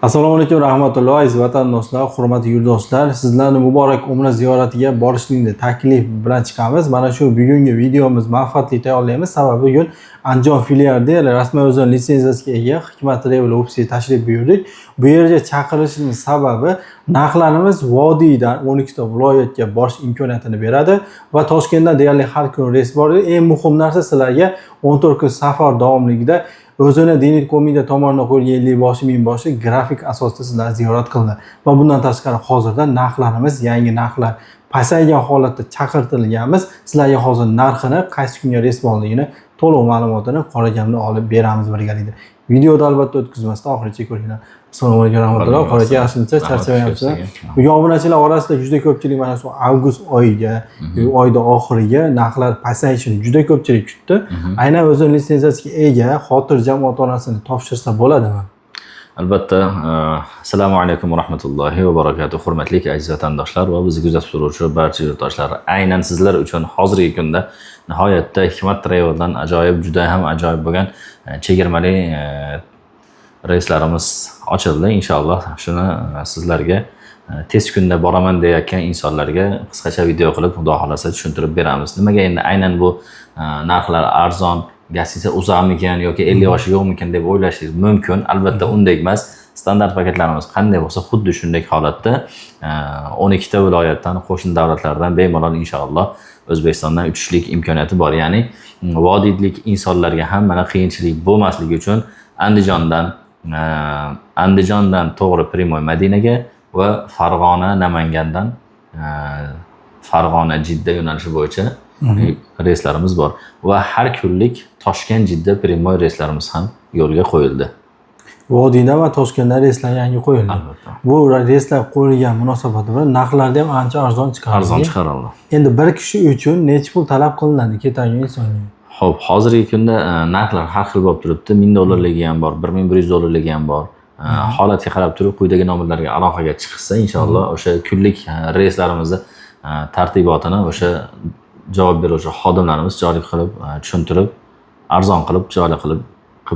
Assalomu alaykum rahmatullohi aziz vatandoshlar, hurmatli yurtdoshlar. Sizlarni muborak umra ziyoratiga borishlikni taklif bilan chiqamiz. Mana shu bugungi videomiz manfaatli tayyorlaymiz. Sababi bugun Andijon filialida rasmiy o'zini litsenziyasiga ega Hikmat Travel ofisiga tashrif buyurdik. Bu yerga chaqirishimiz sababi narxlarimiz vodiydan 12 ta viloyatga borish imkoniyatini beradi va Toshkentdan deyarli har kuni reys bor. Eng muhim narsa sizlarga 14 kun safar davomligida o'zini diniy qo'mita tomonidan qo'yilgan 50 boshi, 1000 boshi grafik asosida sizlarni ziyorat qildi. Va bundan tashqari hozirda narxlarimiz yangi narxlar pasaygan holatda chaqirtirilganmiz. Sizlarga hozir narxini, qaysi kunga reys borligini, to'liq ma'lumotini qoragamda olib beramiz birgalikda. Videoda albatta o'tkazmasdan oxirigacha ko'ringlar. Assalomu alaykum rahmatulloh. Qoraga yaxshimisiz? Charchamayapsizmi? Bugun obunachilar orasida juda ko'pchilik mana shu avgust oyiga, oyda oxiriga narxlar pasayishini juda ko'pchilik kutdi. Aynan o'zini litsenziyasiga ega xotirjam ota-onasini topshirsa bo'ladimi? Albatta, assalomu alaykum va rahmatullohi va barakatuh. Hurmatli aziz vatandoshlar va bizni kuzatib turuvchi barcha yurtdoshlar, aynan sizlar uchun hozirgi kunda nihoyatda Hikmat Travel'dan ajoyib, juda ham ajoyib bo'lgan chegirmali reyslarimiz ochildi. Inshaalloh shuni sizlarga tez kunda boraman deyotgan insonlarga qisqacha video qilib, xudo xolasa tushuntirib beramiz. Nimaga endi aynan bu narxlar arzon, gastiniya uzoqmikan yoki 50 yoshi yo'qmikan deb o'ylashingiz mumkin. Albatta undek emas. Standart paketlarimiz qanday bo'lsa, xuddi shunday holatda 12 ta viloyatdan, qo'shni davlatlardan bemalol inshaalloh O'zbekistondan uchishlik imkoniyati bor. Ya'ni vodiylik insonlarga ham mana qiyinchilik bo'lmasligi uchun Andijondan to'g'ri Primoy Madinaga va Farg'ona Namangandan Farg'ona Jidda yo'nalishi bo'yicha reyslarimiz bor va har kunlik Toshkent Jidda Primoy reyslarimiz ham yo'lga qo'yildi. Vodiyda va Toshkentda reyslar yangi qo'yildi. Bu reyslar qo'yilgan munosabati bilan narxlarda ham ancha arzon chiqarildi. Arzon chiqarildi. Endi bir kishi uchun necha pul talab qilinadi ketgan insonga? Xo'p, hozirgi kunda narxlar har xil bo'lib turibdi. $1000 ham bor, $1100 ham bor. Holatga qarab turib quyidagi nomerlarga aloqaga chiqsa, inshaalloh o'sha kunlik reyslarimizni tartibotini o'sha javob beruvchi xodimlarimiz joriy qilib, tushuntirib, arzon qilib, jo'li qilib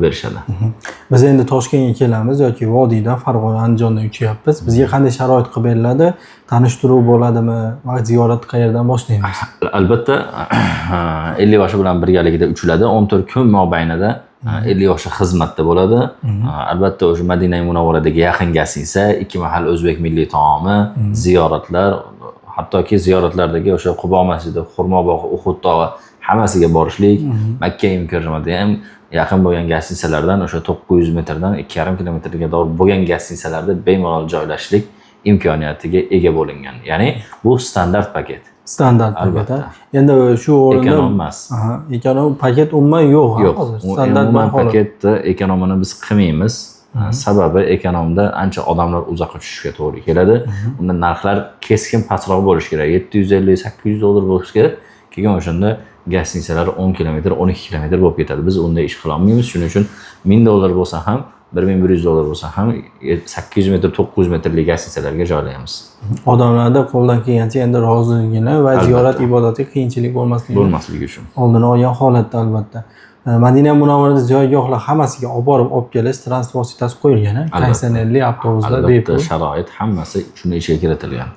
berishadi. Biz endi Toshkentga kelamiz yoki Vodiydan, Farg'ona, Andijondan uchyapmiz. Bizga qanday sharoit qilib beriladi? Tanishtiruv bo'ladimi? Va ziyoratni qayerdan boshlaymiz? Albatta 50 yoshi bilan birgalikda uchiladi. 14 kun mobaynida 50 yoshi xizmatda bo'ladi. Albatta o'sha Madina Munavvaradagi yaqin gastiniya, 2 mahal o'zbek milliy taomi, ziyoratlar, hattoki ziyoratlardagi o'sha Qubo masjidi, Xurmo bog'i, Uhud tog'i hammasiga borishlik, Makka mukarramada ham yaqin bo'lgan gastiniyalardan o'sha 900 metrdan 2,5 kilometrga doğru bo'lgan gastiniyalarda bemalol joylashishlik imkoniyatiga ega bo'lingan. Ya'ni bu standart paket. Standart paket. Endi shu o'rinda ekonom emas. Ekonom paket umuman yo'q. Standart paketda ekonomini biz qilmaymiz. Sababi ekonomda ancha odamlar uzoqqa tushishga to'g'ri keladi. Unda narxlar keskin pastroq bo'lishi kerak. $750-800 bo'lishi kerak. Keyin o'shanda gastiniyalar 10 kilometr, 12 kilometr bo'lib ketadi. Biz unday ish qila olmaymiz. Shuning uchun $1000 bo'lsa ham, $1100 bo'lsa ham 800 metr, 900 metrlik gastiniyalarga joylaymiz. Odamlarda qo'ldan kelgancha endi roziligini va ziyorat ibodatiga qiyinchilik bo'lmasligi uchun. Oldini olgan holatda albatta. Madina Munavvarada ziyoratgohlar hammasiga olib borib kelish transport vositasi qo'yilgan, konditsionerli avtobuslar bepul. Sharoit hammasi shunday ishga kiritilgan.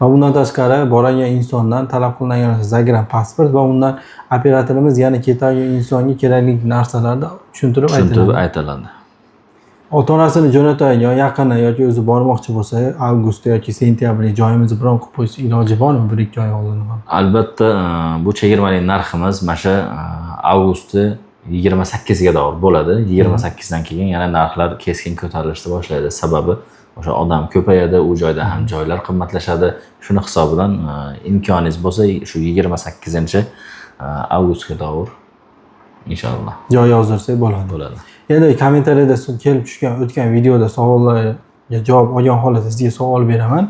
Va bundan tashqari borgan insondan talab qilingan zagram pasport va undan operatorimiz yana ketgan insonga kerakli narsalarni tushuntirib aytiladi. Ota-onasini jo'natgan yaqini yoki o'zi bormoqchi bo'lsa, avgustda yoki sentyabrda joyimizni bron qilib qo'yish iloji bormi 1-2 oy oldin? Albatta, bu chegirmali narximiz mana avgustda 28 ga doğru bo'ladi. 28 dan keyin yana narxlar keskin ko'tarilishni boshlaydi. Sababi o'sha odam ko'payadi, u joyda ham joylar qimmatlashadi. Shuni hisobidan imkoningiz bo'lsa, shu 28-avgustga doğru inshaalloh joy yozdirsak bo'ladi. Endi kommentariyada kelib tushgan o'tgan videoda savollarga javob olgan holatda sizga savol beraman.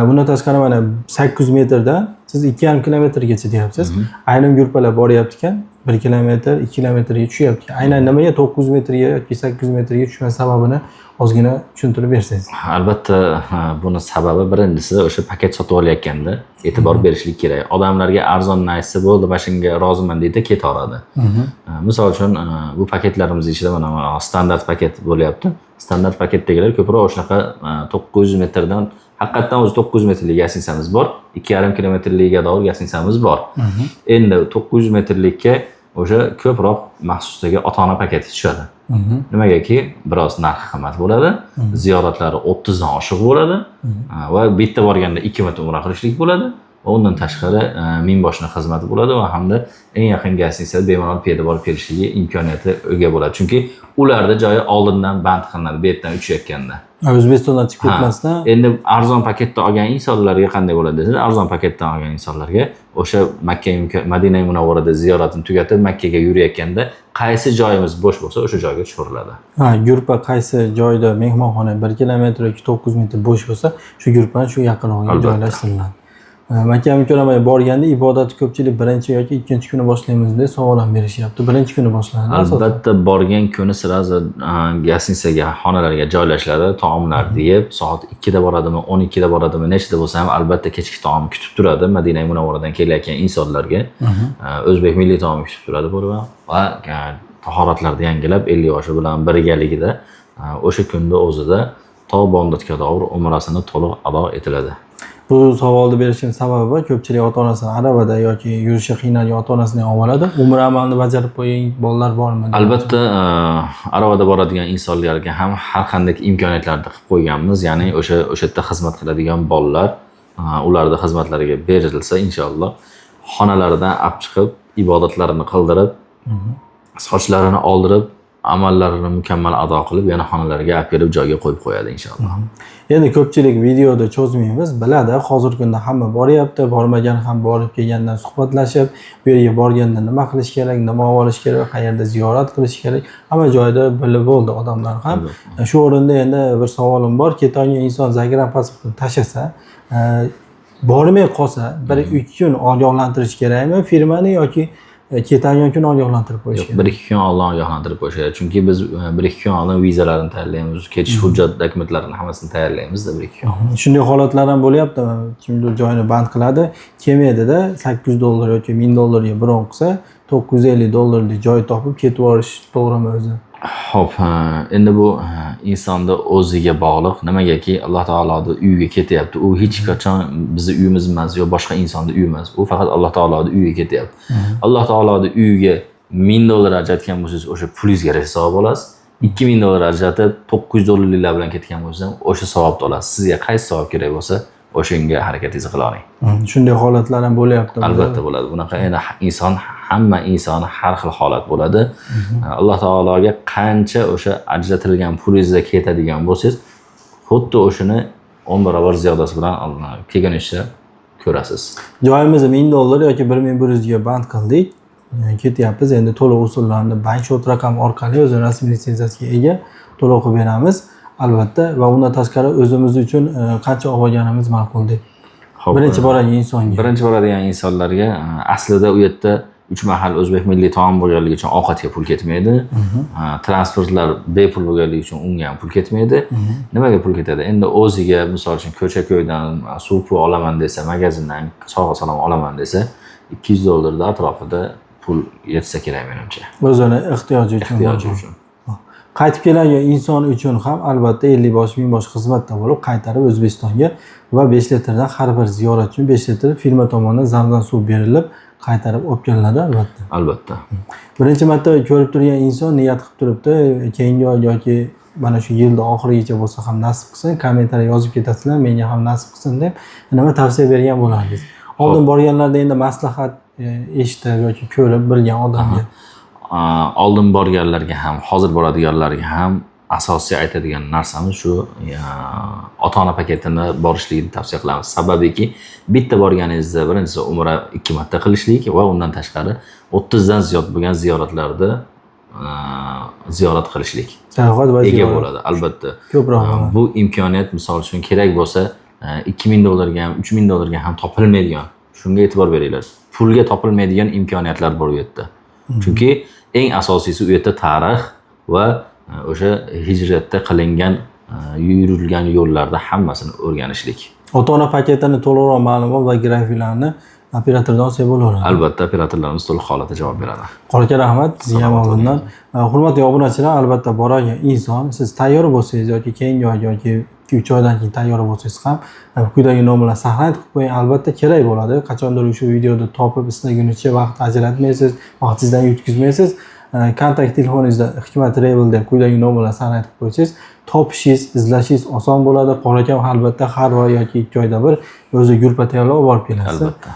Bundan tashqari mana 800 metrdan Siz 2,5 kilometrgacha deyapsiz. Aynan gruppalar boryapti ekan, 1 kilometr, 2 kilometrga tushyapti. Aynan nimaga 900 metrga yoki 800 metrga tushgan sababini ozgina tushuntirib bersangiz. Albatta, buni sababi birinchisi o'sha paket sotib olayotganda e'tibor berishlik kerak. Odamlarga arzonni aytsa bo'ldi, mana shunga roziman deydi, ketaveradi. Misol uchun bu paketlarimiz ichida mana standart paket bo'lyapti. Standart paketdagilar ko'proq shunaqa 900 metrdan haqiqatdan o'zi 900 metrlik gasinsamiz bor, 2,5 kilometrlikga davr gasinsamiz bor. Endi 900 metrlikka o'sha ko'proq maxsusdagi ota-ona paketi tushadi. Nimagaki biroz narxi qimmat bo'ladi, ziyoratlari 30 dan oshiq bo'ladi va bitta borganda 2 marta umra qilishlik bo'ladi. Undan tashqari mingboshni xizmati bo'ladi va hamda eng yaqin gastinitsiya bemalol piyoda borib kelishligi imkoniyati ega bo'ladi. Chunki ularda joyi oldindan band qilinadi, bu yerdan uchayotganda. O'zbekistondan chiqib ketmasdan. Endi arzon paketda olgan insonlarga qanday bo'ladi desa, arzon paketdan olgan insonlarga o'sha Makka Madina Munavvarada ziyoratini tugatib Makkaga yurayotganda qaysi joyimiz bo'sh bo'lsa, o'sha joyga tushiriladi. Gruppa qaysi joyda mehmonxona 1 kilometr yoki 900 metr bo'sh bo'lsa, shu gruppani shu yaqinroqga joylashtiriladi. Makka Mukarramaga borganda ibodat ko'pchilik birinchi yoki ikkinchi kuni boshlaymiz deb savol ham berishyapti. Birinchi kuni boshlanadi. Albatta, borgan kuni sirazi gastinitsiyaga, xonalarga joylashiladi, taomlarni yeb, soat 2 da boradimi, 12 da boradimi, nechida bo'lsa ham albatta kechki taom kutib turadi. Madina Munavvaradan kelayotgan insonlarga o'zbek milliy taomi kutib turadi bu va tahoratlarni yangilab 50 yoshi bilan birgaligida o'sha kunda o'zida to bomdodga davr umrasini to'liq ado etiladi. Bu savolni berishim sababi ko'pchilik ota-onasini aravada yoki yurishi qiynalgan ota-onasini olib oladi. Umra amalini bajarib qo'ygan bolalar bormi? Albatta, aravada boradigan insonlarga ham har qanday imkoniyatlarni qilib qo'yganmiz. Ya'ni o'sha yerda xizmat qiladigan bolalar ularning xizmatlariga berilsa, inshaalloh xonalaridan olib chiqib, ibodatlarini qildirib, sochlarini oldirib, amallarini mukammal ado qilib, yana xonalariga olib kelib joyga qo'yib qo'yadi inshaalloh. Endi ko'pchilik videoda cho'zmaymiz, biladi, hozirgi kunda hamma boryapti, bormagan ham borib kelgandan suhbatlashib, bu yerga borganda nima qilish kerak, nima olish kerak, qayerda ziyorat qilish kerak, hamma joyda bilib bo'ldi odamlar ham. Shu o'rinda endi bir savolim bor, ketayotgan inson Zagram pasportini tashlasa, bormay qolsa, 1-2 kun ogohlantirish kerakmi firmani yoki ketayotgan kun ogohlantirib qo'yish kerak? 1-2 kun oldin ogohlantirib qo'yish kerak. Chunki biz 1-2 kun oldin vizalarni tayyorlaymiz, ketish hujjat dokumentlarini hammasini tayyorlaymiz-da 1-2 kun. Shunday holatlar ham bo'lyaptimi? Kimdir joyini band qiladi, kelmaydida $800 yoki $1000 bron qilsa, $950 joy topib ketib yuborish to'g'rimi o'zi? Xo'p, endi bu insonda o'ziga bog'liq. Nimagaki Alloh taoloning uyiga ketyapti. U hech qachon bizning uyimiz emas yo boshqa insonning uyi emas. U faqat Alloh taoloning uyiga ketyapti. Alloh taoloning uyiga $1000 ajratgan bo'lsangiz, o'sha pulingizga hisob olasiz. $2000 ajratib $900 bilan ketgan bo'lsangiz, o'sha savobni olasiz. Sizga qaysi savob kerak bo'lsa, o'shanga harakatingizni qilavering. Shunday holatlar ham bo'lyapti. Albatta bo'ladi. Bunaqa endi hamma inson har xil holat bo'ladi. Alloh taologa qancha o'sha ajratilgan pulingizga ketadigan bo'lsangiz, xuddi o'shini 10 barobar ziyodasi bilan kelganingizcha ko'rasiz. Joyimizni $1000 yoki $1100 ga band qildik. Ketyapmiz. Endi to'liq usullarni bank shot raqami orqali o'z rasmiy litsenziyasiga ega to'lov qilib beramiz. Albatta, va undan tashqari o'zimiz uchun qancha olganimiz ma'qul deb. Birinchi boradigan insonga. Birinchi boradigan insonlarga aslida u yerda 3 mahal o'zbek milliy taom bo'lganligi uchun ovqatga pul ketmaydi. Transportlar bepul bo'lganligi uchun unga ham pul ketmaydi. Nimaga pul ketadi? Endi o'ziga, misol uchun ko'cha-ko'ydan suv pul olaman desa, magazindan sog'a-salom olaman desa, $200 atrofida pul yetsa kerak menimcha. O'zini ehtiyoji uchun. Qaytib kelgan inson uchun ham albatta 50 bosh, 1000 bosh xizmatda bo'lib qaytarib O'zbekistonga va 5 litrdan har bir ziyorat uchun 5 litr firma tomonidan zamzam suv berilib qaytarib olib kelinadi albatta. Albatta. Birinchi marta ko'rib turgan inson niyat qilib turibdi, keyingi oy yoki mana shu yilda oxirigacha bo'lsa ham nasib qilsin, kommentariy yozib ketasizlar, menga ham nasib qilsin deb nima tavsiya bergan bo'lardingiz? Oldin borganlarda endi maslahat eshitib yoki ko'rib bilgan odamga oldin borganlarga ham, hozir boradiganlarga ham asosiy aytadigan narsamiz shu, ota-ona paketini borishlikni tavsiya qilamiz. Sababiki bitta borganingizda birinchisi umra 2 marta qilishlik va undan tashqari 30 dan ziyod bo'lgan ziyoratlarda ziyorat qilishlik. Sayohat va ega bo'ladi albatta. Ko'proq bu imkoniyat misol uchun kerak bo'lsa $2000 ga ham $3000 ga ham topilmaydigan shunga e'tibor beringlar. Pulga topilmaydigan imkoniyatlar bor u yerda. Chunki eng asosiysi u yerda tarix va o'sha hijratda qilingan yurilgan yo'llarda hammasini o'rganishlik. Ota-ona paketini to'liqroq ma'lumot va grafiklarni operatordan olsa bo'laveradi. Albatta operatorlarimiz to'liq holatda javob beradi. Qora rahmat sizga ham bundan. Hurmatli obunachilar, albatta boragan inson, siz tayyor bo'lsangiz yoki keyingi oy yoki 2-3 oydan keyin tayyor bo'lsangiz ham quyidagi nomerlar saqlanib qo'ying, albatta kerak bo'ladi. Qachondir shu videoda topib istagunicha vaqt ajratmaysiz, vaqtingizdan yutkazmaysiz. Kontakt telefoningizda Hikmat Travel deb quyidagi nomerlar saqlanib qo'ysangiz, topishingiz, izlashingiz oson bo'ladi. Qorakam albatta har oy yoki 2 oyda bir o'zi gurpa tayyorlab olib kelasiz. Albatta.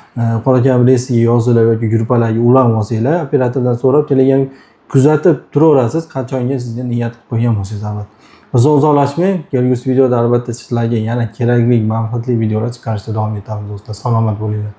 Qorakam reysiga yozilib yoki gurpalarga ulanib olsanglar, operatordan so'rab Telegram kuzatib turaverasiz, qachonga sizga niyat qilib qo'ygan bo'lsangiz albatta. Bizni uzoqlashmang. Kelgusi videoda albatta sizlarga yana kerakli, manfaatli videolar chiqarishda davom etamiz do'stlar. Salomat bo'linglar.